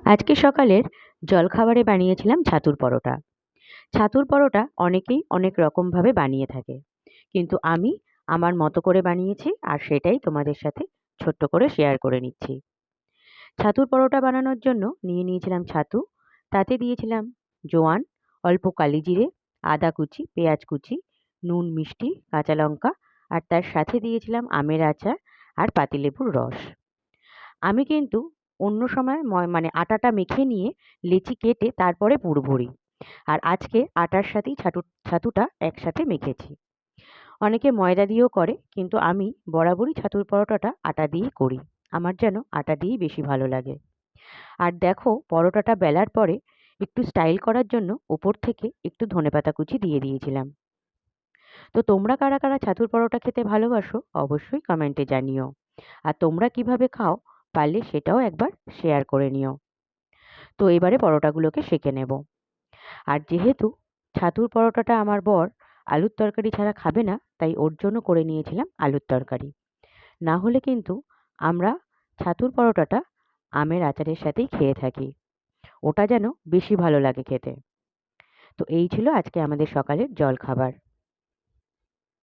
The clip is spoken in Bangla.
আজকে সকালের জলখাবারে বানিয়েছিলাম ছাতুর পরোটা। ছাতুর পরোটা অনেকেই অনেক রকমভাবে বানিয়ে থাকে। কিন্তু আমি আমার মতো করে বানিয়েছি আর সেটাই তোমাদের সাথে ছোট্ট করে শেয়ার করে নিচ্ছি। ছাতুর পরোটা বানানোর জন্য নিয়ে নিয়েছিলাম ছাতু, তাতে দিয়েছিলাম জোয়ান, অল্প কালি জিরে, আদা কুচি, পেঁয়াজ কুচি, নুন, মিষ্টি, কাঁচা লঙ্কা আর তার সাথে দিয়েছিলাম আমের আচার আর পাতিলেবুর রস। আমি কিন্তু অন্য সময় মানে আটাটা মেখে নিয়ে লেচি কেটে তারপরে পুর ভরি। আর আজকে আটার সাথেই ছাতুটা একসাথে মেখেছি। অনেকে ময়দা দিয়েও করে, কিন্তু আমি বরাবরই ছাতুর পরোটাটা আটা দিয়েই করি। আমার যেন আটা দিয়েই বেশি ভালো লাগে। আর দেখো, পরোটাটা বেলার পরে একটু স্টাইল করার জন্য ওপর থেকে একটু ধনেপাতা কুচি দিয়ে দিয়েছিলাম। তো তোমরা কারা কারা ছাতুর পরোটা খেতে ভালোবাসো অবশ্যই কমেন্টে জানিও। আর তোমরা কিভাবে খাও পারলে সেটাও একবার শেয়ার করে নিও। তো এবারে পরোটাগুলোকে সেঁকে নেব। আর যেহেতু ছাতুর পরোটাটা আমার বর আলুর তরকারি ছাড়া খাবে না, তাই ওর জন্য করে নিয়েছিলাম আলুর তরকারি। না হলে কিন্তু আমরা ছাতুর পরোটাটা আমের আচারের সাথেই খেয়ে থাকি। ওটা যেন বেশি ভালো লাগে খেতে। তো এই ছিল আজকে আমাদের সকালের জলখাবার।